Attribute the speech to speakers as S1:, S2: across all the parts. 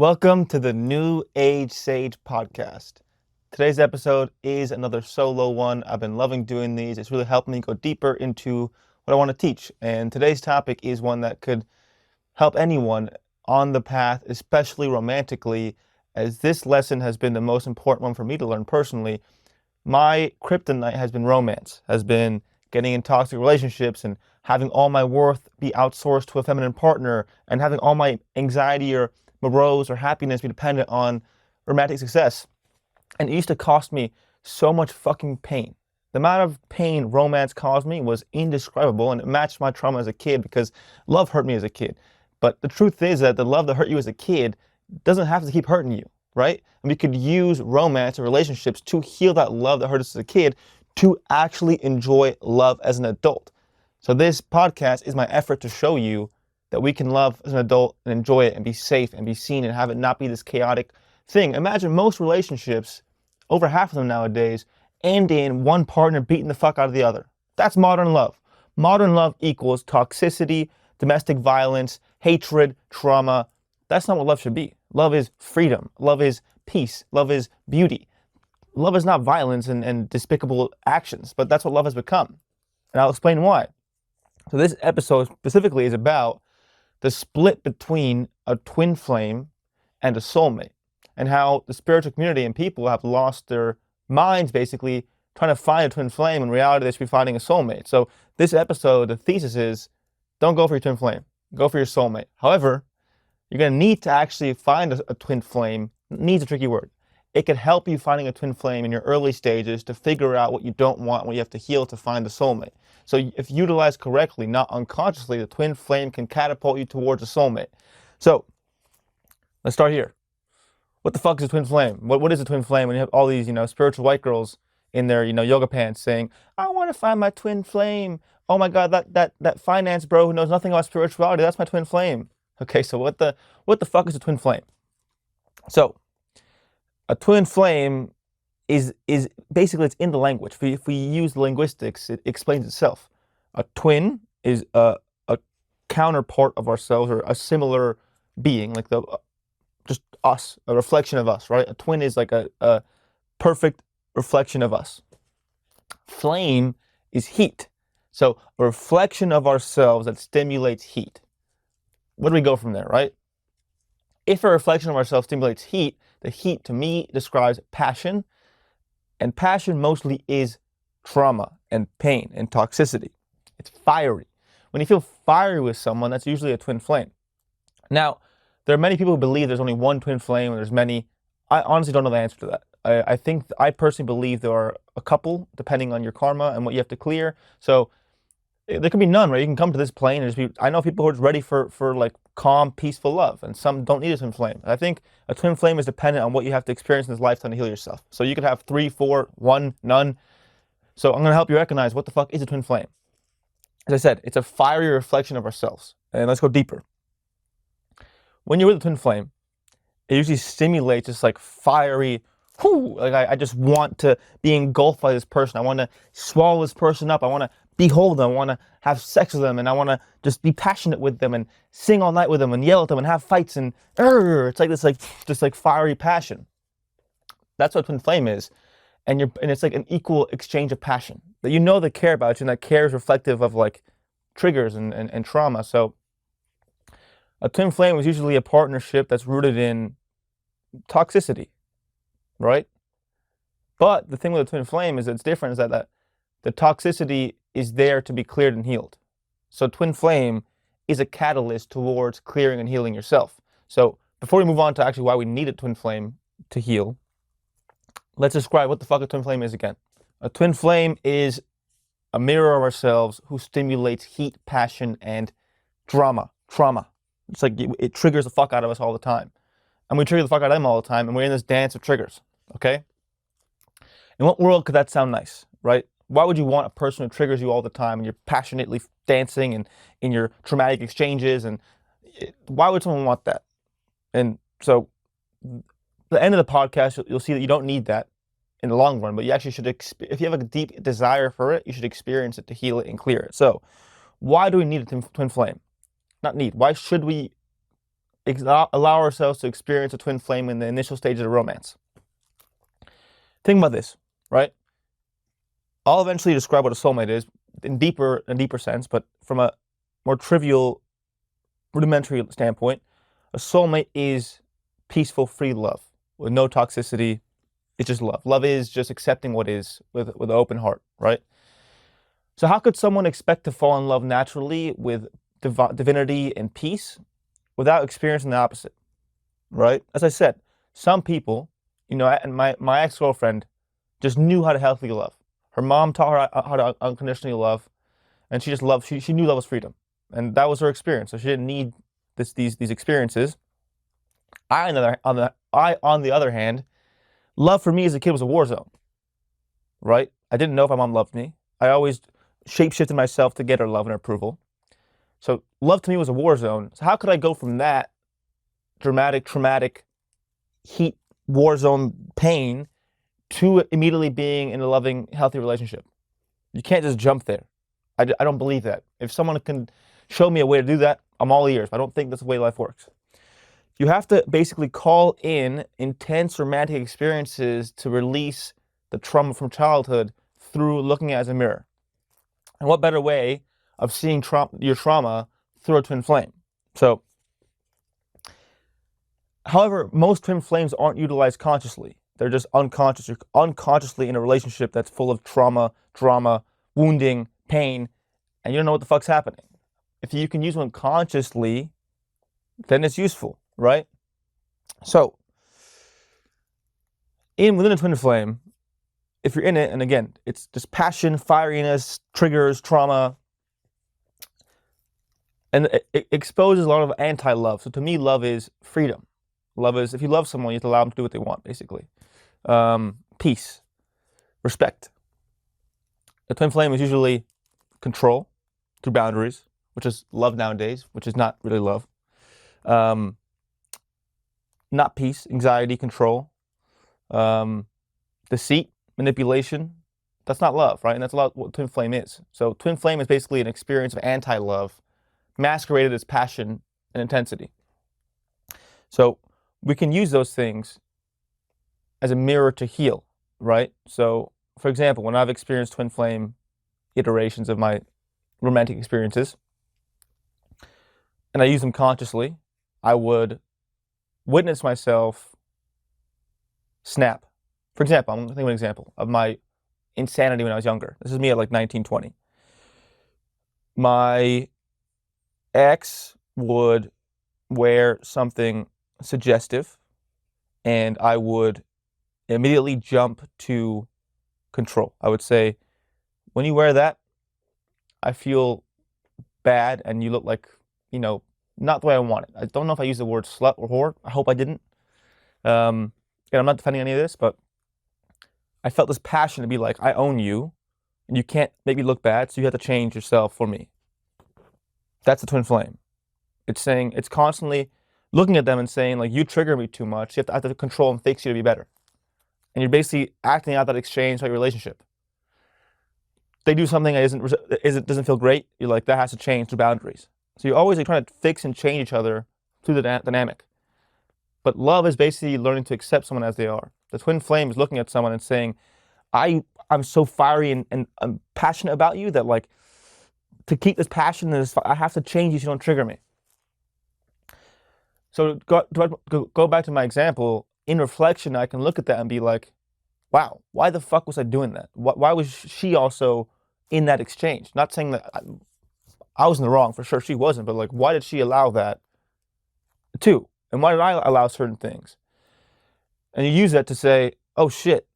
S1: Welcome to the New Age Sage podcast. Today's episode is another solo one. I've been loving doing these. It's really helped me go deeper into what I want to teach. And today's topic is one that could help anyone on the path, especially romantically, as this lesson has been the most important one for me to learn personally. My kryptonite has been romance, has been getting in toxic relationships and having all my worth be outsourced to a feminine partner and having all my anxiety or morose or happiness be dependent on romantic success. And it used to cost me so much fucking pain. The amount of pain romance caused me was indescribable, and it matched my trauma as a kid because love hurt me as a kid. But the truth is that the love that hurt you as a kid doesn't have to keep hurting you, right? And we could use romance or relationships to heal that love that hurt us as a kid to actually enjoy love as an adult. So this podcast is my effort to show you that we can love as an adult and enjoy it and be safe and be seen and have it not be this chaotic thing. Imagine most relationships, over half of them nowadays, end in one partner beating the fuck out of the other. That's modern love. Modern love equals toxicity, domestic violence, hatred, trauma. That's not what love should be. Love is freedom. Love is peace. Love is beauty. Love is not violence and despicable actions, but that's what love has become. And I'll explain why. So this episode specifically is about the split between a twin flame and a soulmate, and how the spiritual community and people have lost their minds basically trying to find a twin flame. In reality, they should be finding a soulmate. So this episode, the thesis is, don't go for your twin flame, go for your soulmate. However, you're going to need to actually find a twin flame. Needs a tricky word. It could help you finding a twin flame in your early stages to figure out what you don't want, what you have to heal to find the soulmate. So if utilized correctly, not unconsciously, the twin flame can catapult you towards a soulmate. So let's start here. What the fuck is a twin flame? What is a twin flame when you have all these, spiritual white girls in their, yoga pants saying, I want to find my twin flame. Oh my God, that finance bro who knows nothing about spirituality, that's my twin flame. Okay, so what the fuck is a twin flame? So a twin flame is basically, it's in the language. If we use linguistics, it explains itself. A twin is a counterpart of ourselves, or a similar being, like just us, a reflection of us, right? A twin is like a perfect reflection of us. Flame is heat. So a reflection of ourselves that stimulates heat. Where do we go from there, right? If a reflection of ourselves stimulates heat, the heat to me describes passion, and passion mostly is trauma and pain and toxicity. It's fiery. When you feel fiery with someone, that's usually a twin flame. Now, there are many people who believe there's only one twin flame, and there's many. I honestly don't know the answer to that. I personally believe there are a couple, depending on your karma and what you have to clear. So there could be none, right? You can come to this plane and I know people who are just ready for like calm, peaceful love, and some don't need a twin flame. I think a twin flame is dependent on what you have to experience in this lifetime to heal yourself. So you could have 3, 4, 1, none. So I'm going to help you recognize what the fuck is a twin flame. As I said, it's a fiery reflection of ourselves. And let's go deeper. When you're with a twin flame, it usually stimulates this like fiery, like I just want to be engulfed by this person. I want to swallow this person up. I want to behold them. I want to have sex with them, and I want to just be passionate with them and sing all night with them and yell at them and have fights, and it's like this fiery passion. That's what twin flame is, and it's like an equal exchange of passion that they care about you, and that care is reflective of like triggers and trauma. So a twin flame is usually a partnership that's rooted in toxicity, right? But the thing with a twin flame is it's different, is that the toxicity is there to be cleared and healed. So twin flame is a catalyst towards clearing and healing yourself. So before we move on to actually why we need a twin flame to heal, let's describe what the fuck a twin flame is again. A twin flame is a mirror of ourselves who stimulates heat, passion, and drama. Trauma. It's like it triggers the fuck out of us all the time. And we trigger the fuck out of them all the time, and we're in this dance of triggers, okay? In what world could that sound nice, right? Why would you want a person who triggers you all the time and you're passionately dancing and in your traumatic exchanges? And why would someone want that? And so the end of the podcast, you'll see that you don't need that in the long run, but you actually should, if you have a deep desire for it, you should experience it to heal it and clear it. So why do we need a twin flame? Not need. Why should we allow ourselves to experience a twin flame in the initial stages of romance. Think about this, right? I'll eventually describe what a soulmate is in a deeper sense, but from a more trivial, rudimentary standpoint, a soulmate is peaceful, free love with no toxicity. It's just love. Love is just accepting what is with an open heart, right? So how could someone expect to fall in love naturally with divinity and peace without experiencing the opposite, right? As I said, some people, and my ex-girlfriend just knew how to healthily love. Her mom taught her how to unconditionally love, and she just loved. She knew love was freedom, and that was her experience. So she didn't need these experiences. On the other hand, love for me as a kid was a war zone, right? I didn't know if my mom loved me. I always shapeshifted myself to get her love and approval. So love to me was a war zone. So how could I go from that dramatic, traumatic, heat, war zone pain to immediately being in a loving, healthy relationship? You can't just jump there. I don't believe that. If someone can show me a way to do that, I'm all ears. I don't think that's the way life works. You have to basically call in intense romantic experiences to release the trauma from childhood through looking at it as a mirror. And what better way of seeing your trauma through a twin flame? So, however, most twin flames aren't utilized consciously. They're just unconscious. You're unconsciously in a relationship that's full of trauma, drama, wounding, pain, and you don't know what the fuck's happening. If you can use one consciously, then it's useful, right? So, within a twin flame, if you're in it, and again, it's just passion, fieriness, triggers, trauma, and it exposes a lot of anti-love. So to me, love is freedom. Love is, if you love someone, you have to allow them to do what they want, basically. Peace, respect. A twin flame is usually control through boundaries, which is love nowadays, which is not really love. Not peace, anxiety, control, deceit, manipulation. That's not love, right? And that's a lot what twin flame is. So twin flame is basically an experience of anti-love masqueraded as passion and intensity. So we can use those things as a mirror to heal, right? So for example, when I've experienced twin flame iterations of my romantic experiences, and I use them consciously, I would witness myself snap. For example, I'm going to think of an example of my insanity when I was younger. This is me at like 19, 20. My ex would wear something suggestive, and I would immediately jump to control. I would say, when you wear that, I feel bad, and you look like, not the way I want it. I don't know if I used the word slut or whore. I hope I didn't. And I'm not defending any of this, but I felt this passion to be like, I own you, and you can't make me look bad, so you have to change yourself for me. That's the twin flame. It's saying, it's constantly looking at them and saying, like, you trigger me too much. I have to control and fix you to be better. And you're basically acting out that exchange, like relationship. They do something that doesn't feel great. You're like, that has to change through boundaries. So you're always like trying to fix and change each other through the dynamic. But love is basically learning to accept someone as they are. The twin flame is looking at someone and saying, I'm so fiery and I'm passionate about you that, like, to keep this passion, I have to change you so you don't trigger me. So go back to my example. In reflection, I can look at that and be like, wow, why the fuck was I doing that? Why was she also in that exchange? Not saying that I was in the wrong, for sure she wasn't, but like, why did she allow that too? And why did I allow certain things? And you use that to say, oh shit,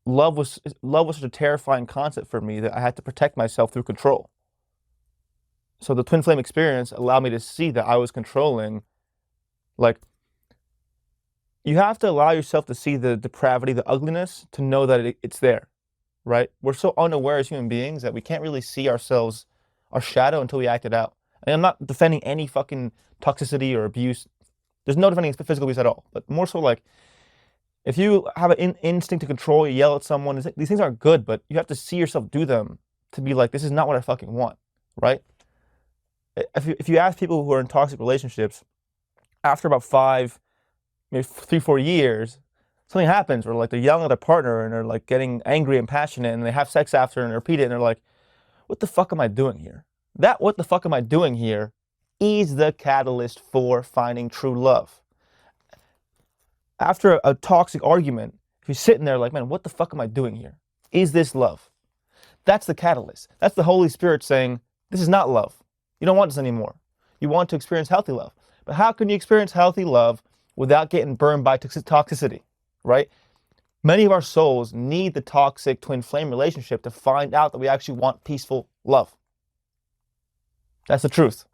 S1: love was such a terrifying concept for me that I had to protect myself through control. So the twin flame experience allowed me to see that I was controlling. Like, you have to allow yourself to see the depravity, the ugliness, to know that it's there, right? We're so unaware as human beings that we can't really see ourselves, our shadow, until we act it out. And I'm not defending any fucking toxicity or abuse. There's no defending physical abuse at all. But more so, like, if you have an instinct to control, you yell at someone, these things aren't good, but you have to see yourself do them to be like, this is not what I fucking want, right? If you ask people who are in toxic relationships, after about 5, maybe 3, 4 years, something happens where like they're yelling at their partner and they're like getting angry and passionate and they have sex after and they repeat it and they're like, what the fuck am I doing here? That what the fuck am I doing here is the catalyst for finding true love. After a toxic argument, if you're sitting there like, man, what the fuck am I doing here? Is this love? That's the catalyst. That's the Holy Spirit saying, this is not love. You don't want this anymore. You want to experience healthy love. But how can you experience healthy love without getting burned by toxicity, right? Many of our souls need the toxic twin flame relationship to find out that we actually want peaceful love. That's the truth.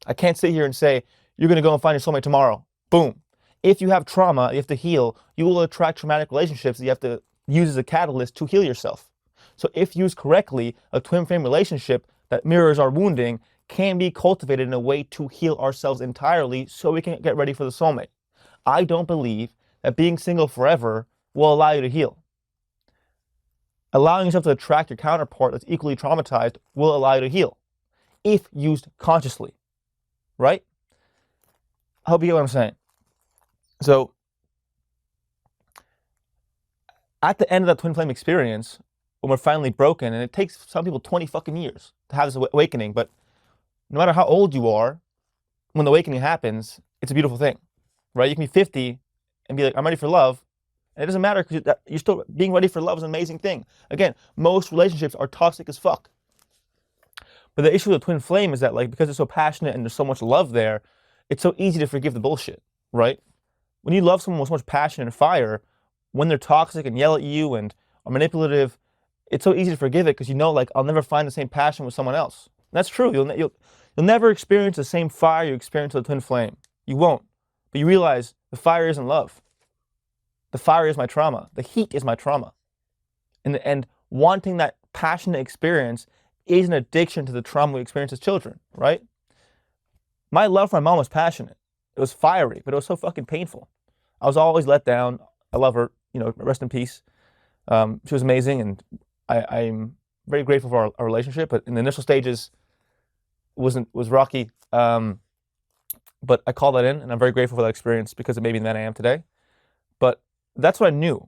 S1: I can't sit here and say, you're going to go and find your soulmate tomorrow. Boom. If you have trauma, you have to heal, you will attract traumatic relationships that you have to use as a catalyst to heal yourself. So if used correctly, a twin flame relationship that mirrors our wounding can be cultivated in a way to heal ourselves entirely so we can get ready for the soulmate. I don't believe that being single forever will allow you to heal. Allowing yourself to attract your counterpart that's equally traumatized will allow you to heal, if used consciously, right? I hope you get what I'm saying. So, at the end of that twin flame experience, when we're finally broken, and it takes some people 20 fucking years to have this awakening, but no matter how old you are, when the awakening happens, it's a beautiful thing, right? You can be 50 and be like, I'm ready for love. And it doesn't matter because you're still being ready for love is an amazing thing. Again, most relationships are toxic as fuck. But the issue with the twin flame is that, like, because it's so passionate and there's so much love there, it's so easy to forgive the bullshit, right? When you love someone with so much passion and fire, when they're toxic and yell at you and are manipulative, it's so easy to forgive it because you know, like, I'll never find the same passion with someone else. And that's true. You'll never experience the same fire you experience with a twin flame. You won't. But you realize the fire isn't love. The fire is my trauma. The heat is my trauma. And wanting that passionate experience is an addiction to the trauma we experience as children, right? My love for my mom was passionate. It was fiery, but it was so fucking painful. I was always let down. I love her, rest in peace. She was amazing, and I'm very grateful for our relationship. But in the initial stages, was rocky. But I call that in, and I'm very grateful for that experience because it made me the man I am today. But that's what I knew.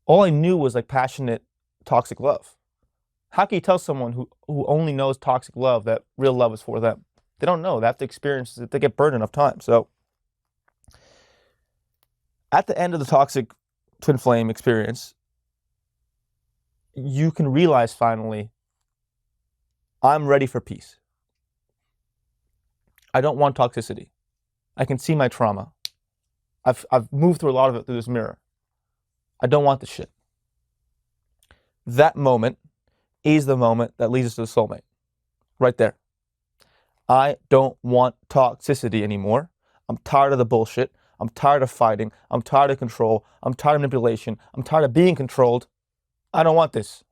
S1: All I knew was like passionate, toxic love. How can you tell someone who only knows toxic love that real love is for them? They don't know. They have to experience it. They get burned enough times. So at the end of the toxic twin flame experience, you can realize finally, I'm ready for peace. I don't want toxicity. I can see my trauma. I've moved through a lot of it through this mirror. I don't want this shit. That moment is the moment that leads us to the soulmate. Right there. I don't want toxicity anymore. I'm tired of the bullshit. I'm tired of fighting. I'm tired of control. I'm tired of manipulation. I'm tired of being controlled. I don't want this.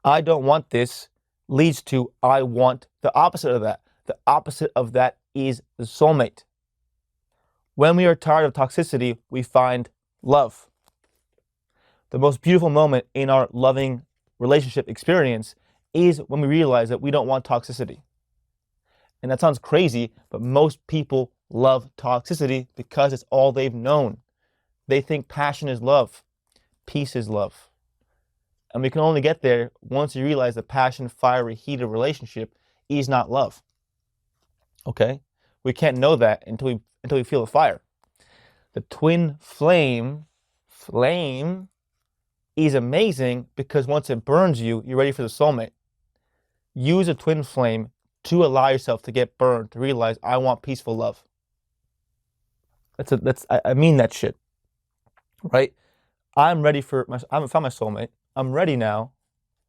S1: I don't want this leads to I want the opposite of that. The opposite of that is the soulmate. When we are tired of toxicity, we find love. The most beautiful moment in our loving relationship experience is when we realize that we don't want toxicity. And that sounds crazy, but most people love toxicity because it's all they've known. They think passion is love, peace is love. And we can only get there once you realize that passion, fiery, heated relationship is not love. Okay? We can't know that until we feel the fire. The twin flame is amazing because once it burns you, you're ready for the soulmate. Use a twin flame to allow yourself to get burned, to realize I want peaceful love. I mean that shit, right? I'm ready I found my soulmate. I'm ready now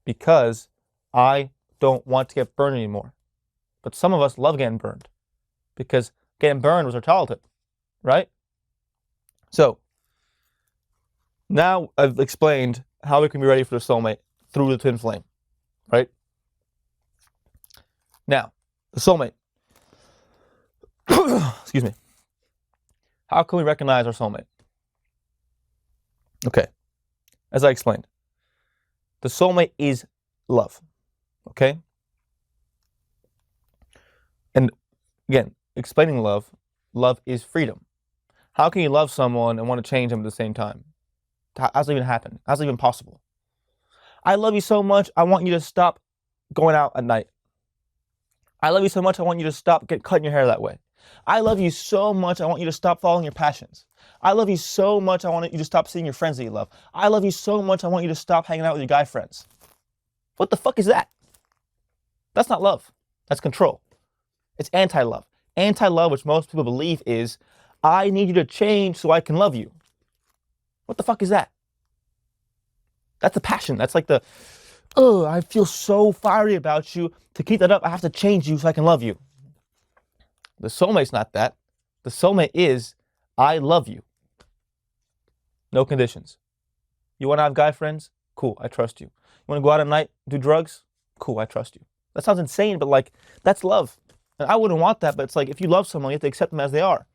S1: because I don't want to get burned anymore. But some of us love getting burned because getting burned was our childhood, right? So now I've explained how we can be ready for the soulmate through the twin flame, right? Now, the soulmate. Excuse me. How can we recognize our soulmate? Okay, as I explained, the soulmate is love, okay? And again, explaining love, love is freedom. How can you love someone and want to change them at the same time? How's it even happen? How's it even possible? I love you so much, I want you to stop going out at night. I love you so much, I want you to stop cutting your hair that way. I love you so much, I want you to stop following your passions. I love you so much, I want you to stop seeing your friends that you love. I love you so much, I want you to stop hanging out with your guy friends. What the fuck is that? That's not love. That's control. It's anti-love. Anti-love, which most people believe is, I need you to change so I can love you. What the fuck is that? That's the passion. That's like the, oh, I feel so fiery about you. To keep that up, I have to change you so I can love you. The soulmate's not that. The soulmate is, I love you. No conditions. You want to have guy friends? Cool, I trust you. You want to go out at night, do drugs? Cool, I trust you. That sounds insane, but like, that's love. And I wouldn't want that, but it's like, if you love someone, you have to accept them as they are.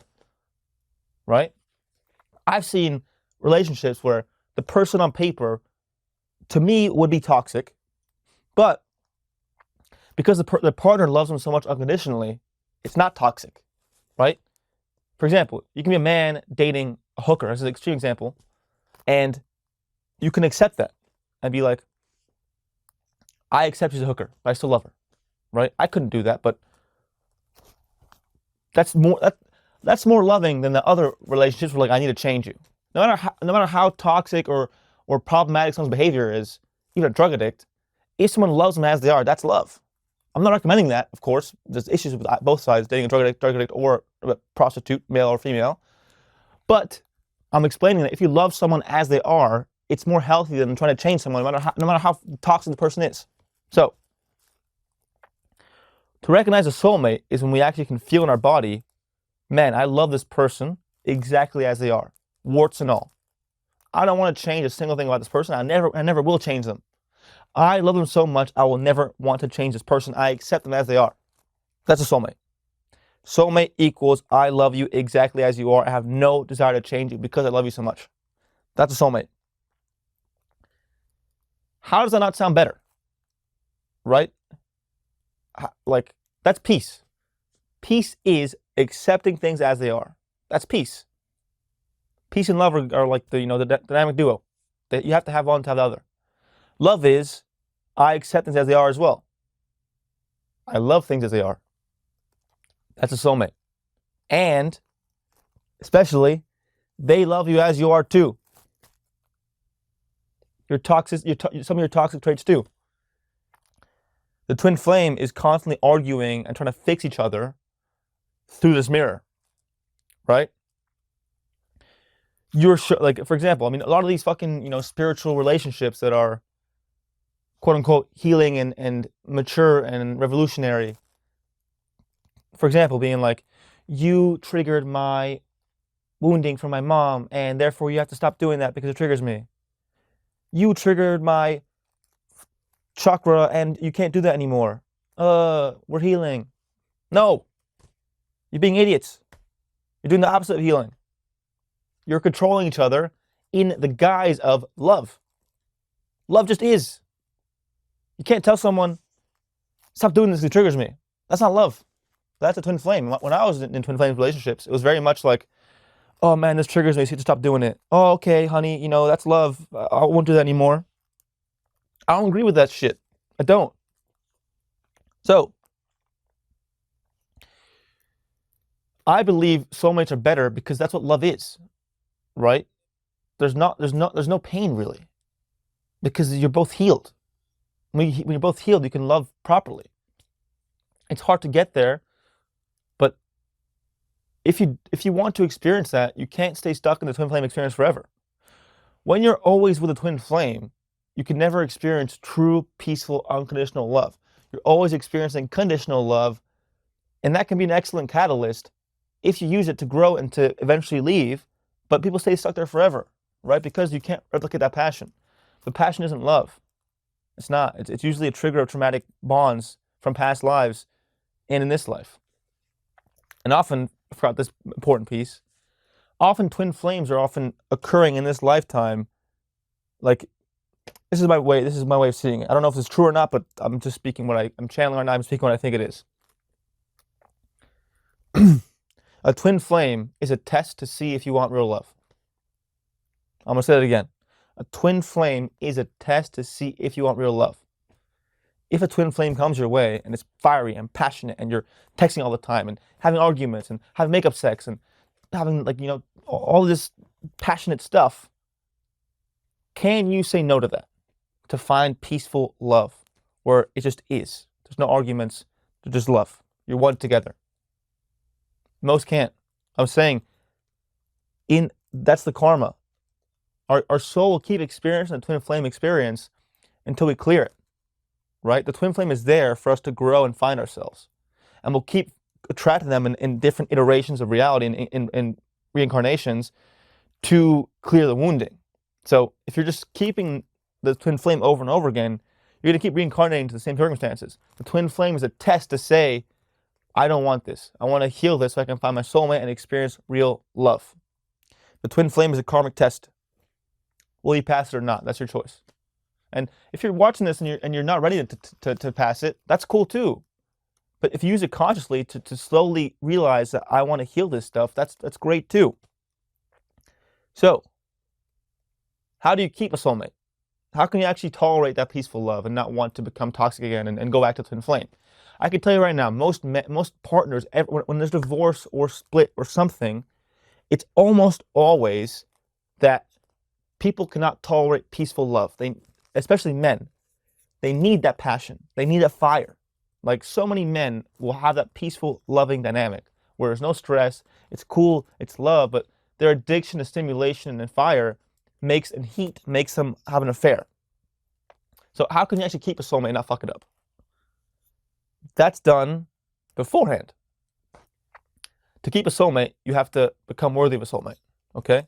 S1: Right? I've seen relationships where the person on paper, to me, would be toxic, but because the partner loves them so much unconditionally, it's not toxic, right? For example, you can be a man dating a hooker, this is an extreme example, and you can accept that and be like, I accept she's a hooker, but I still love her, right? I couldn't do that, but that's more loving than the other relationships where like, I need to change you. No matter how toxic or problematic someone's behavior is, even a drug addict, if someone loves them as they are, that's love. I'm not recommending that, of course. There's issues with both sides, dating a drug addict or a prostitute, male or female. But I'm explaining that if you love someone as they are, it's more healthy than trying to change someone, no matter how toxic the person is. So, to recognize a soulmate is when we actually can feel in our body, man, I love this person exactly as they are, warts and all. I don't want to change a single thing about this person. I never will change them. I love them so much, I will never want to change this person. I accept them as they are. That's a soulmate. Soulmate equals I love you exactly as you are. I have no desire to change you because I love you so much. That's a soulmate. How does that not sound better? Right? Like, that's peace. Peace is accepting things as they are. That's peace. Peace and love are like the dynamic duo. That you have to have one to have the other. Love is, I accept things as they are as well. I love things as they are. That's a soulmate. And, especially, they love you as you are too. Some of your toxic traits too. The twin flame is constantly arguing and trying to fix each other through this mirror. Right? You're sure, like, for example, I mean, a lot of these fucking, spiritual relationships that are quote unquote healing and mature and revolutionary. For example, being like, you triggered my wounding from my mom, and therefore you have to stop doing that because it triggers me. You triggered my chakra, and you can't do that anymore. We're healing. No. You're being idiots. You're doing the opposite of healing. You're controlling each other in the guise of love. Love just is. You can't tell someone, stop doing this because it triggers me. That's not love. That's a twin flame. When I was in twin flame relationships, it was very much like, oh man, this triggers me, so you have to stop doing it. Oh, okay, honey, that's love. I won't do that anymore. I don't agree with that shit. I don't. So, I believe soulmates are better because that's what love is, right? There's no pain really, because you're both healed. When you're both healed, you can love properly. It's hard to get there, but if you want to experience that, you can't stay stuck in the twin flame experience forever. When you're always with a twin flame, you can never experience true, peaceful, unconditional love. You're always experiencing conditional love, and that can be an excellent catalyst if you use it to grow and to eventually leave, but people stay stuck there forever, right? Because you can't replicate that passion. But passion isn't love. It's not. It's usually a trigger of traumatic bonds from past lives and in this life. And often, I forgot this important piece, often twin flames are often occurring in this lifetime. Like, this is my way of seeing it. I don't know if it's true or not, but I'm just speaking I'm channeling right now, I'm speaking what I think it is. A twin flame is a test to see if you want real love. I'm going to say that again. A twin flame is a test to see if you want real love. If a twin flame comes your way and it's fiery and passionate and you're texting all the time and having arguments and having makeup sex and having, like, all this passionate stuff, can you say no to that to find peaceful love where it just is? There's no arguments, there's just love. You're one together. Most can't. I'm saying that's the karma. Our soul will keep experiencing the twin flame experience until we clear it, right? The twin flame is there for us to grow and find ourselves. And we'll keep attracting them in different iterations of reality and in reincarnations to clear the wounding. So if you're just keeping the twin flame over and over again, you're going to keep reincarnating to the same circumstances. The twin flame is a test to say, I don't want this. I want to heal this so I can find my soulmate and experience real love. The twin flame is a karmic test. Will you pass it or not? That's your choice. And if you're watching this and you're not ready to pass it, that's cool too. But if you use it consciously to slowly realize that I want to heal this stuff, that's great too. So, how do you keep a soulmate? How can you actually tolerate that peaceful love and not want to become toxic again and go back to twin flame? I can tell you right now, most partners, when there's divorce or split or something, it's almost always that people cannot tolerate peaceful love. Especially men, they need that passion. They need that fire. Like, so many men will have that peaceful, loving dynamic where there's no stress, it's cool, it's love, but their addiction to stimulation and fire and heat makes them have an affair. So how can you actually keep a soulmate and not fuck it up? That's done beforehand. To keep a soulmate, you have to become worthy of a soulmate, okay?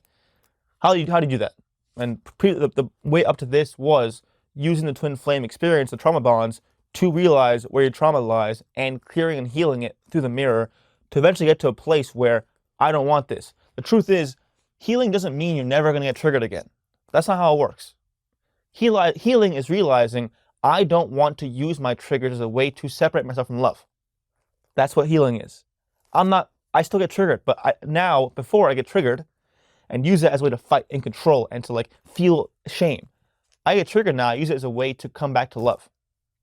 S1: How do you do that? And the way up to this was using the twin flame experience, the trauma bonds, to realize where your trauma lies and clearing and healing it through the mirror to eventually get to a place where I don't want this. The truth is, healing doesn't mean you're never going to get triggered again. That's not how it works. Healing is realizing I don't want to use my triggers as a way to separate myself from love. That's what healing is. I still get triggered, but before I get triggered and use it as a way to fight and control and to feel shame, I get triggered now, I use it as a way to come back to love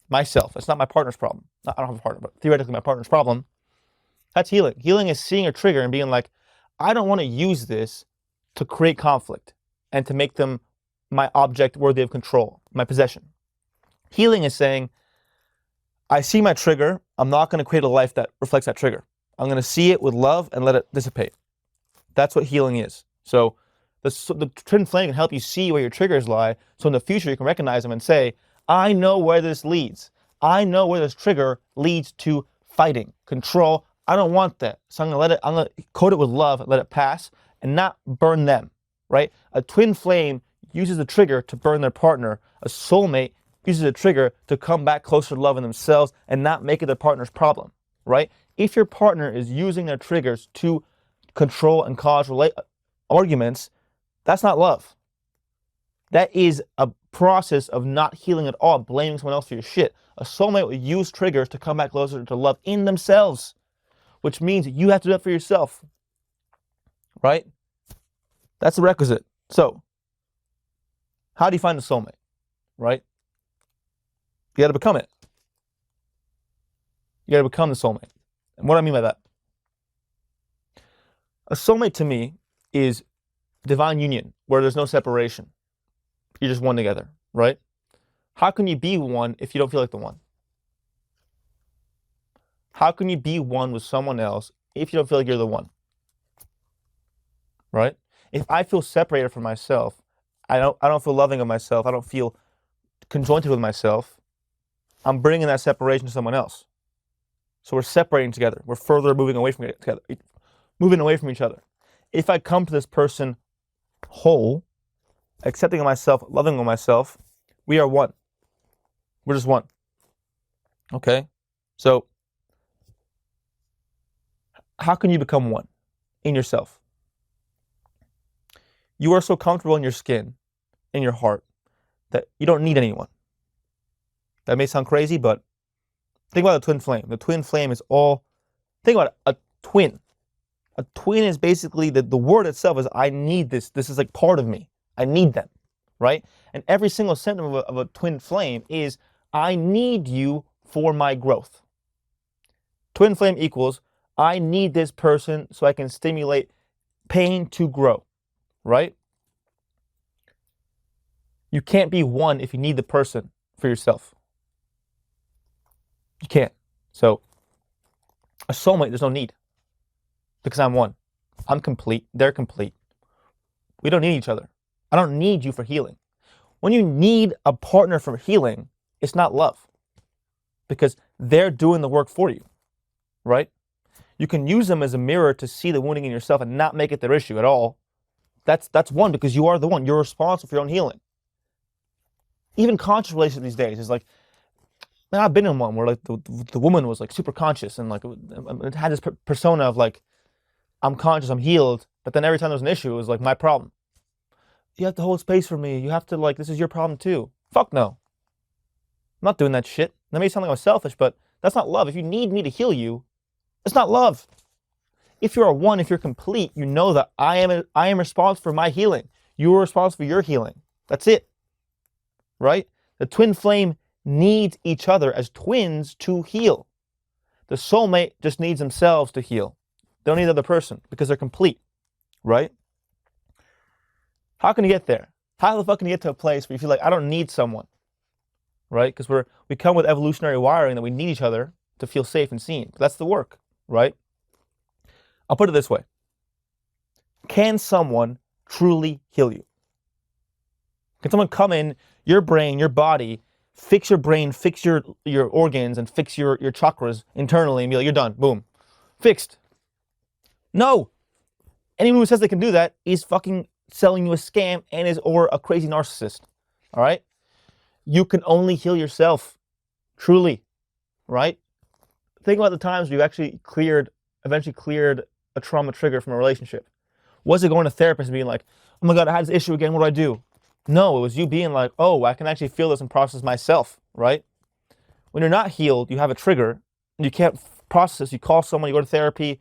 S1: myself. It's not my partner's problem. I don't have a partner, but theoretically my partner's problem. That's healing. Healing is seeing a trigger and being like, I don't want to use this to create conflict and to make them my object worthy of control, my possession. Healing is saying, I see my trigger, I'm not going to create a life that reflects that trigger. I'm going to see it with love and let it dissipate. That's what healing is. So the twin flame can help you see where your triggers lie, so in the future you can recognize them and say, I know where this leads. I know where this trigger leads to fighting, control. I don't want that. So I'm going to coat it with love, let it pass, and not burn them, right? A twin flame uses the trigger to burn their partner. A soulmate uses a trigger to come back closer to loving themselves and not make it their partner's problem, right? If your partner is using their triggers to control and cause arguments, that's not love. That is a process of not healing at all, blaming someone else for your shit. A soulmate will use triggers to come back closer to love in themselves, which means you have to do that for yourself, right? That's a requisite. So, how do you find a soulmate, right? You got to become it. You got to become the soulmate. And what do I mean by that? A soulmate to me is divine union, where there's no separation. You're just one together, right? How can you be one if you don't feel like the one? How can you be one with someone else if you don't feel like you're the one? Right? If I feel separated from myself, I don't feel loving of myself, I don't feel conjoined with myself, I'm bringing that separation to someone else. So we're separating together. We're further moving away from each other. If I come to this person whole, accepting of myself, loving of myself, we are one. We're just one. Okay? So, how can you become one in yourself? You are so comfortable in your skin, in your heart, that you don't need anyone. That may sound crazy, but think about the twin flame. The twin flame is all, think about it, twin. A twin is basically, the word itself is I need this. This is like part of me. I need them, right? And every single sentence of a twin flame is I need you for my growth. Twin flame equals I need this person so I can stimulate pain to grow, right? You can't be one if you need the person for yourself. You can't. So a soulmate, there's no need because I'm one. I'm complete. They're complete. We don't need each other. I don't need you for healing. When you need a partner for healing, it's not love because they're doing the work for you, right? You can use them as a mirror to see the wounding in yourself and not make it their issue at all. That's one because you are the one. You're responsible for your own healing. Even conscious relationships these days is like, man, I've been in one where like the woman was like super conscious and like it had this persona of like, I'm conscious, I'm healed, but then every time there's an issue, it was like my problem. You have to hold space for me. You have to like, this is your problem too. Fuck no. I'm not doing that shit. That may sound like I'm selfish, but that's not love. If you need me to heal you, it's not love. If you're a one, if you're complete, you know that I am responsible for my healing. You are responsible for your healing. That's it. Right? The twin flame needs each other as twins to heal. The soulmate just needs themselves to heal. They don't need the other person because they're complete. Right? How can you get there? How the fuck can you get to a place where you feel like I don't need someone? Right? Because we come with evolutionary wiring that we need each other to feel safe and seen. That's the work, right? I'll put it this way. Can someone truly heal you? Can someone come in your brain, your body, fix your brain, fix your organs, and fix your chakras internally and be like, you're done, boom, fixed? No. Anyone who says they can do that is fucking selling you a scam and is or a crazy narcissist. All right? You can only heal yourself, truly, right? Think about the times you've actually eventually cleared a trauma trigger from a relationship. Was it going to therapist and being like, oh my God, I had this issue again, what do I do? No, it was you being like, oh, I can actually feel this and process myself, right? When you're not healed, you have a trigger and you can't process. You call someone, you go to therapy,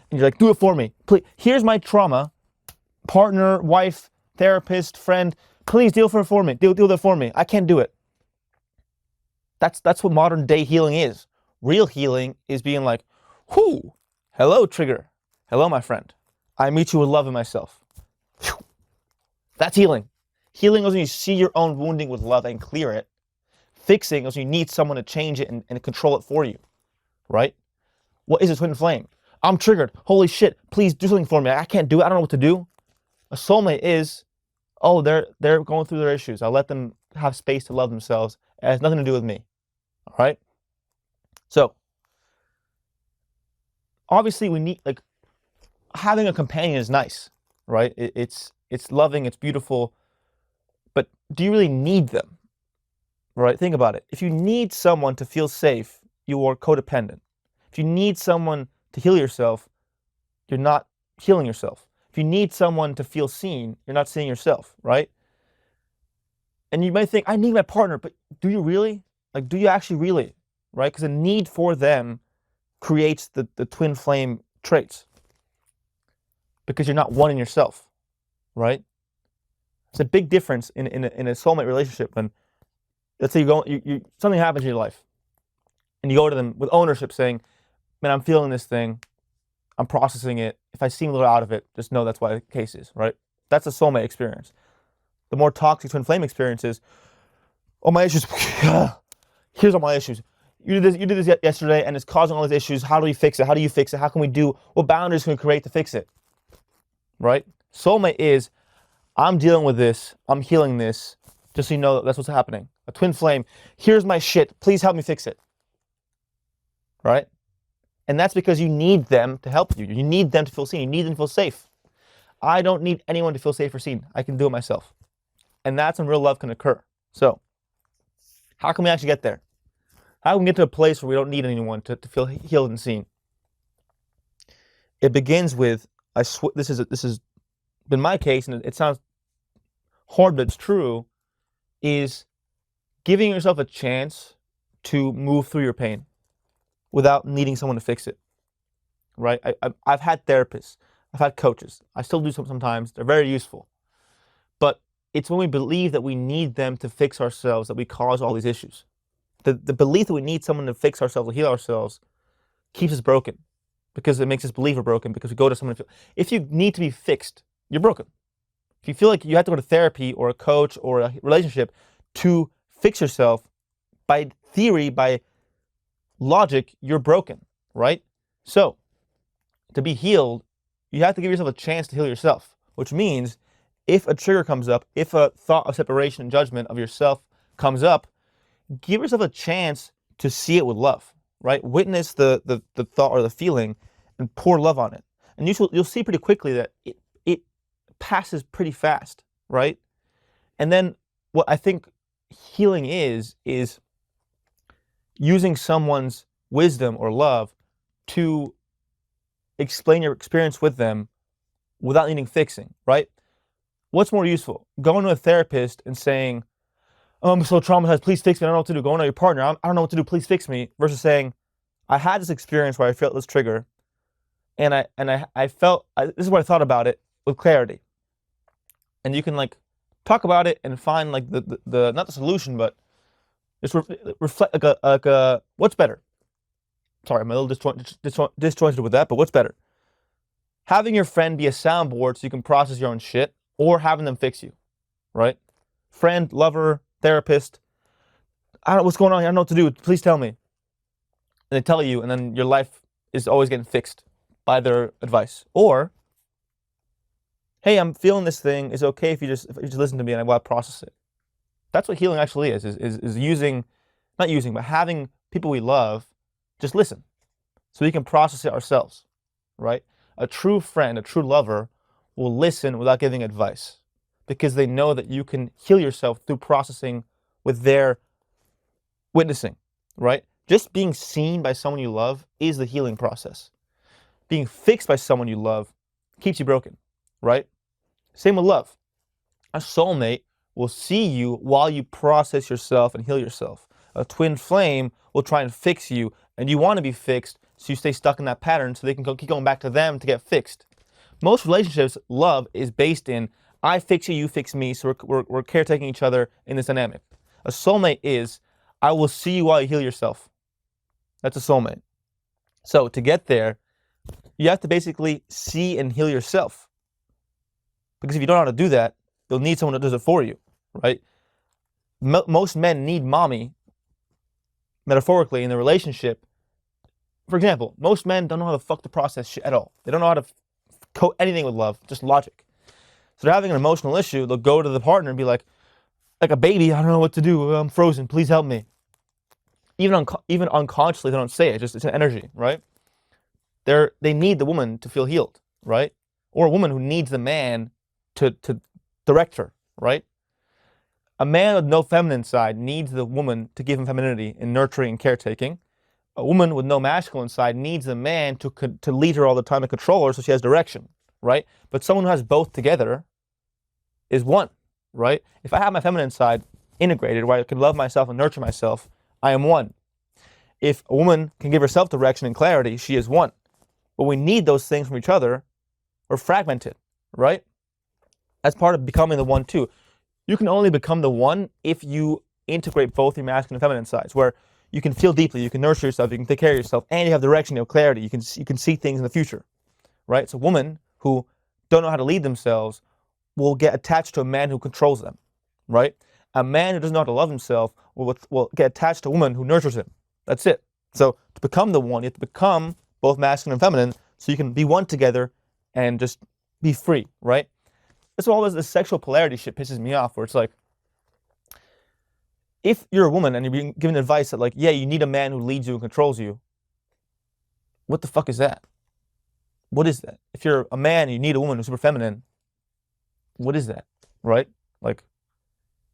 S1: and you're like, do it for me. Please, here's my trauma. Partner, wife, therapist, friend, please deal with it for me. Deal with it for me. I can't do it. That's what modern day healing is. Real healing is being like, whoo, hello, trigger. Hello, my friend. I meet you with love in myself. Whew. That's healing. Healing is when you see your own wounding with love and clear it. Fixing is when you need someone to change it and control it for you, right? What is a twin flame? I'm triggered. Holy shit, please do something for me. I can't do it. I don't know what to do. A soulmate is, oh, they're going through their issues. I'll let them have space to love themselves. It has nothing to do with me, all right? So, obviously we need, like, having a companion is nice, right? It's loving, it's beautiful, but do you really need them, right? Think about it. If you need someone to feel safe, you are codependent. If you need someone to heal yourself, you're not healing yourself. If you need someone to feel seen, you're not seeing yourself, right? And you might think, I need my partner, but do you really? Like, do you actually really, right? Because a need for them creates the twin flame traits. Because you're not one in yourself, right? It's a big difference in a soulmate relationship when, let's say something happens in your life, and you go to them with ownership saying, man, I'm feeling this thing, I'm processing it. If I seem a little out of it, just know that's why the case is, right? That's a soulmate experience. The more toxic twin flame experience is, oh, my issues, here's all my issues. You did this yesterday, and it's causing all these issues. How do we fix it? How do you fix it? How can we do, what boundaries can we create to fix it? Right? Soulmate is, I'm dealing with this, I'm healing this, just so you know that's what's happening. A twin flame, here's my shit, please help me fix it. Right? And that's because you need them to help you. You need them to feel seen. You need them to feel safe. I don't need anyone to feel safe or seen. I can do it myself. And that's when real love can occur. So, how can we actually get there? How can we get to a place where we don't need anyone to feel healed and seen? It begins with, this has been my case, and it sounds hard, but it's true, is giving yourself a chance to move through your pain without needing someone to fix it, right? I've had therapists, I've had coaches. I still do sometimes. They're very useful. But it's when we believe that we need them to fix ourselves that we cause all these issues. The belief that we need someone to fix ourselves or heal ourselves keeps us broken because it makes us believe we're broken because we go to someone. If you need to be fixed, you're broken. If you feel like you have to go to therapy or a coach or a relationship to fix yourself, by theory, by logic, you're broken, right? So to be healed, you have to give yourself a chance to heal yourself, which means if a trigger comes up, if a thought of separation and judgment of yourself comes up, give yourself a chance to see it with love, right? Witness the thought or the feeling and pour love on it. And you'll see pretty quickly that it passes pretty fast, right? And then what I think healing is using someone's wisdom or love to explain your experience with them without needing fixing, right? What's more useful? Going to a therapist and saying, oh, I'm so traumatized, please fix me, I don't know what to do. Going to your partner, I don't know what to do, please fix me, versus saying, I had this experience where I felt this trigger, and I felt, this is what I thought about it with clarity. And you can like talk about it and find like the not the solution, but just reflect like a what's better. Sorry, I'm a little disjointed with that, but what's better? Having your friend be a soundboard so you can process your own shit, or having them fix you, right? Friend, lover, therapist, I don't know what's going on here, I don't know what to do, please tell me. And they tell you, and then your life is always getting fixed by their advice. Or, hey, I'm feeling this thing, is it okay if you just listen to me and I want to process it? That's what healing actually is using, not using, but having people we love just listen so we can process it ourselves, right? A true friend, a true lover will listen without giving advice because they know that you can heal yourself through processing with their witnessing, right? Just being seen by someone you love is the healing process. Being fixed by someone you love keeps you broken, right? Same with love. A soulmate will see you while you process yourself and heal yourself. A twin flame will try and fix you, and you want to be fixed, so you stay stuck in that pattern so they can keep going back to them to get fixed. Most relationships, love is based in, I fix you, you fix me, so we're caretaking each other in this dynamic. A soulmate is, I will see you while you heal yourself. That's a soulmate. So to get there, you have to basically see and heal yourself. Because if you don't know how to do that, you'll need someone that does it for you, right? Most men need mommy, metaphorically, in the relationship. For example, most men don't know how the fuck to process shit at all. They don't know how to coat anything with love, just logic. So they're having an emotional issue, they'll go to the partner and be like a baby, I don't know what to do, I'm frozen, please help me. Even unconsciously, they don't say it, just it's an energy, right? They need the woman to feel healed, right? Or a woman who needs the man to direct her, right? A man with no feminine side needs the woman to give him femininity in nurturing and caretaking. A woman with no masculine side needs the man to lead her all the time and control her so she has direction, right? But someone who has both together is one, right? If I have my feminine side integrated where I can love myself and nurture myself, I am one. If a woman can give herself direction and clarity, she is one. But we need those things from each other or fragmented, right? That's part of becoming the one too. You can only become the one if you integrate both your masculine and feminine sides, where you can feel deeply, you can nurture yourself, you can take care of yourself, and you have direction, you have clarity, you can see things in the future, right? So women who don't know how to lead themselves will get attached to a man who controls them, right? A man who doesn't know how to love himself will get attached to a woman who nurtures him. That's it. So to become the one, you have to become both masculine and feminine so you can be one together and just be free, right? That's why all this sexual polarity shit pisses me off, where it's like, if you're a woman and you're being given advice that like, yeah, you need a man who leads you and controls you, what the fuck is that? What is that? If you're a man and you need a woman who's super feminine, what is that, right? Like,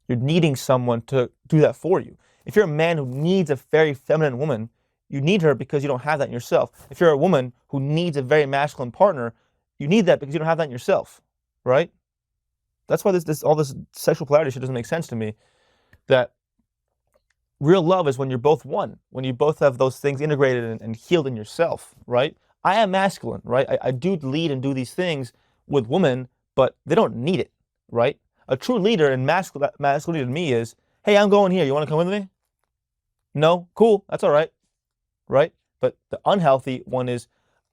S1: you're needing someone to do that for you. If you're a man who needs a very feminine woman, you need her because you don't have that in yourself. If you're a woman who needs a very masculine partner, you need that because you don't have that in yourself, right? That's why all this sexual polarity shit doesn't make sense to me. That real love is when you're both one, when you both have those things integrated and healed in yourself, right? I am masculine, right? I do lead and do these things with women, but they don't need it, right? A true leader and masculinity to me is, hey, I'm going here. You want to come with me? No? Cool. That's all right, right? But the unhealthy one is,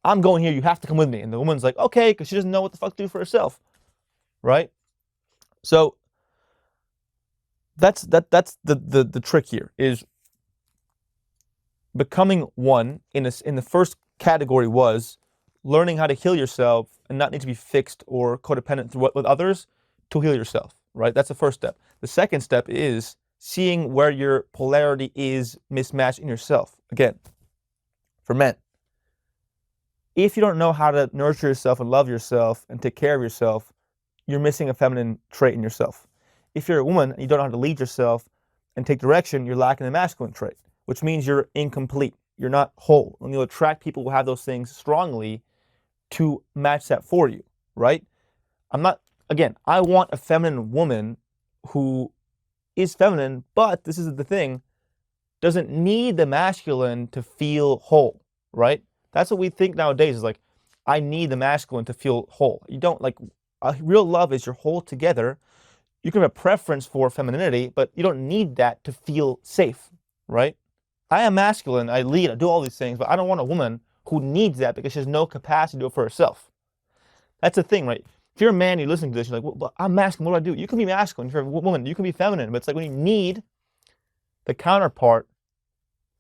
S1: I'm going here. You have to come with me. And the woman's like, okay, because she doesn't know what the fuck to do for herself, right? So that's the trick here is becoming one in the first category was learning how to heal yourself and not need to be fixed or codependent with others to heal yourself, right? That's the first step. The second step is seeing where your polarity is mismatched in yourself. Again, for men, if you don't know how to nurture yourself and love yourself and take care of yourself, you're missing a feminine trait in yourself. If you're a woman and you don't know how to lead yourself and take direction, you're lacking the masculine trait, which means you're incomplete. You're not whole. And you'll attract people who have those things strongly to match that for you, right? Again, I want a feminine woman who is feminine, but this is the thing, doesn't need the masculine to feel whole, right? That's what we think nowadays is like, I need the masculine to feel whole. You don't like, real love is you're whole together. You can have a preference for femininity, but you don't need that to feel safe, right? I am masculine, I lead, I do all these things, but I don't want a woman who needs that because she has no capacity to do it for herself. That's the thing, right? If you're a man, you're listening to this, you're like, well, I'm masculine, what do I do? You can be masculine. If you're a woman, you can be feminine, but it's like when you need the counterpart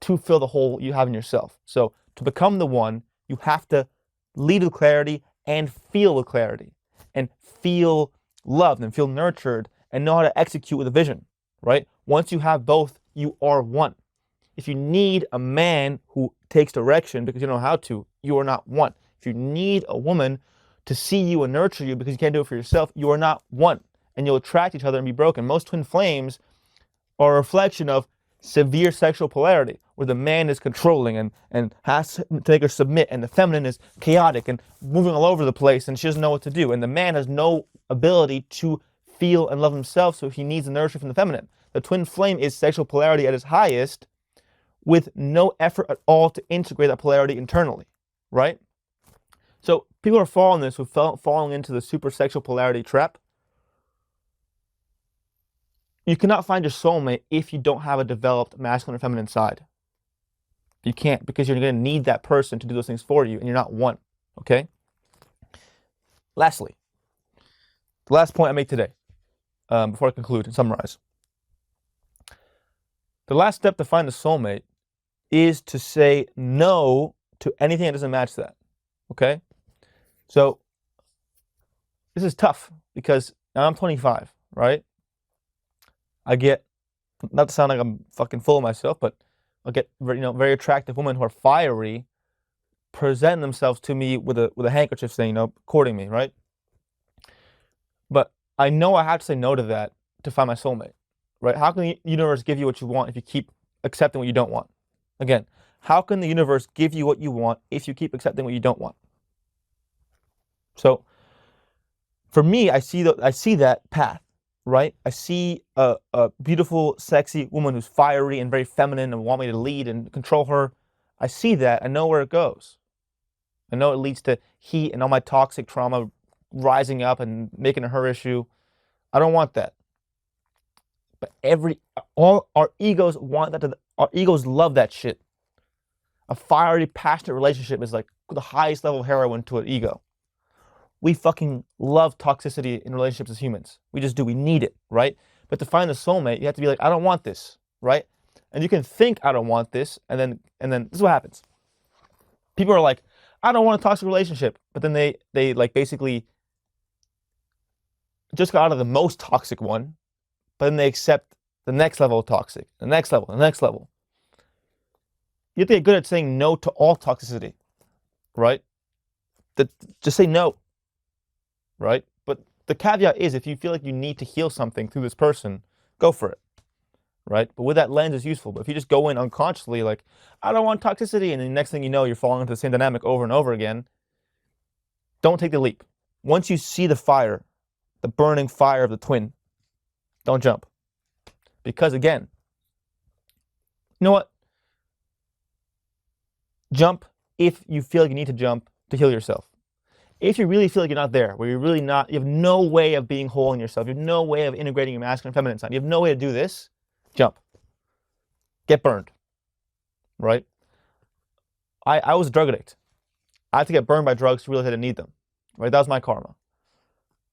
S1: to fill the hole you have in yourself. So to become the one, you have to lead with clarity and feel with clarity and feel loved and feel nurtured and know how to execute with a vision, right? Once you have both, you are one. If you need a man who takes direction because you don't know how to, you are not one. If you need a woman to see you and nurture you because you can't do it for yourself, you are not one. And you'll attract each other and be broken. Most twin flames are a reflection of severe sexual polarity, where the man is controlling and has to make her submit, and the feminine is chaotic and moving all over the place, and she doesn't know what to do. And the man has no ability to feel and love himself, so he needs the nurture from the feminine. The twin flame is sexual polarity at its highest, with no effort at all to integrate that polarity internally, right? So people are falling this, who falling into the super sexual polarity trap. You cannot find your soulmate if you don't have a developed masculine or feminine side. You can't, because you're going to need that person to do those things for you, and you're not one, okay? Lastly, the last point I make today, before I conclude and summarize. The last step to find the soulmate is to say no to anything that doesn't match that, okay? So this is tough because now I'm 25, right? I get, not to sound like I'm fucking full of myself, but I'll get very attractive women who are fiery, present themselves to me with a handkerchief saying, courting me, right? But I know I have to say no to that to find my soulmate, right? How can the universe give you what you want if you keep accepting what you don't want? Again, how can the universe give you what you want if you keep accepting what you don't want? So for me, I see that path, right? I see a beautiful, sexy woman who's fiery and very feminine and want me to lead and control her. I see that. I know where it goes. I know it leads to heat and all my toxic trauma rising up and making it her issue. I don't want that. But all our egos want that. Our egos love that shit. A fiery, passionate relationship is like the highest level of heroin to an ego. We fucking love toxicity in relationships as humans. We just do. We need it, right? But to find the soulmate, you have to be like, I don't want this, right? And you can think I don't want this, and then this is what happens. People are like, I don't want a toxic relationship, but then they like basically just got out of the most toxic one, but then they accept the next level of toxic, the next level, the next level. You have to get good at saying no to all toxicity, right? Just say no. Right? But the caveat is, if you feel like you need to heal something through this person, go for it, right? But with that lens, it's useful. But if you just go in unconsciously, like, I don't want toxicity, and then the next thing you know, you're falling into the same dynamic over and over again, don't take the leap. Once you see the fire, the burning fire of the twin, don't jump. Because again, you know what? Jump if you feel like you need to jump to heal yourself. If you really feel like you're not there, where you're really not, you have no way of being whole in yourself, you have no way of integrating your masculine and feminine side, you have no way to do this, jump. Get burned, right? I was a drug addict. I had to get burned by drugs to realize I didn't need them, right? That was my karma.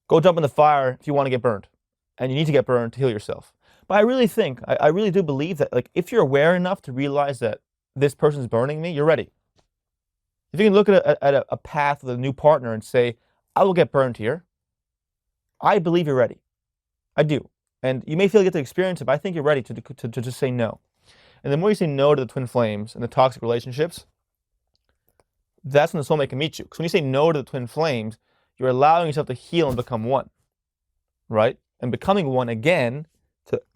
S1: Go jump in the fire if you want to get burned, and you need to get burned to heal yourself. But I really think, I really do believe that, like, if you're aware enough to realize that this person's burning me, you're ready. If you can look at a path with a new partner and say, I will get burned here, I believe you're ready. I do. And you may feel you get to experience it, but I think you're ready to just say no. And the more you say no to the twin flames and the toxic relationships, that's when the soulmate can meet you. Because when you say no to the twin flames, you're allowing yourself to heal and become one, right? And becoming one again,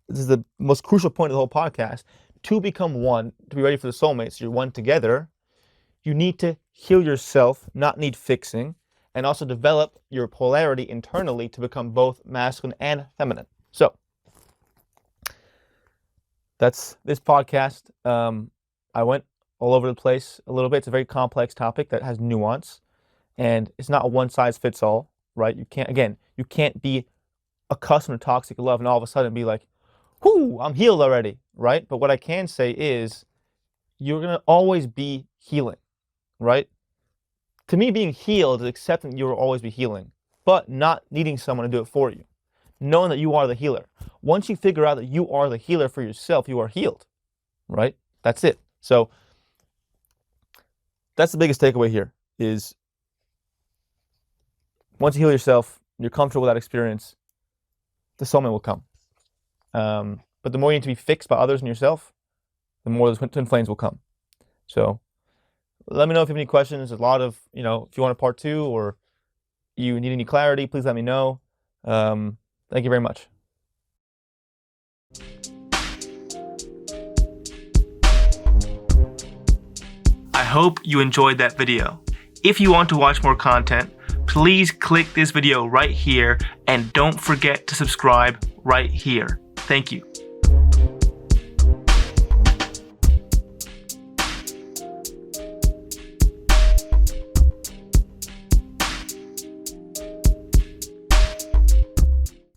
S1: this is the most crucial point of the whole podcast, to become one, to be ready for the soulmates, so you're one together, you need to heal yourself, not need fixing, and also develop your polarity internally to become both masculine and feminine. So, that's this podcast. I went all over the place a little bit. It's a very complex topic that has nuance, and it's not a one-size-fits-all, right? You can't be accustomed to toxic love and all of a sudden be like, whoo, I'm healed already, right? But what I can say is you're going to always be healing, right? To me, being healed is accepting you will always be healing, but not needing someone to do it for you. Knowing that you are the healer. Once you figure out that you are the healer for yourself, you are healed, right? That's it. So that's the biggest takeaway here is once you heal yourself, you're comfortable with that experience, the soulmate will come. But the more you need to be fixed by others and yourself, the more the twin flames will come. So let me know if you have any questions. There's a lot of, if you want a part 2 or you need any clarity, please let me know. Thank you very much. I hope you enjoyed that video. If you want to watch more content, please click this video right here and don't forget to subscribe right here. Thank you.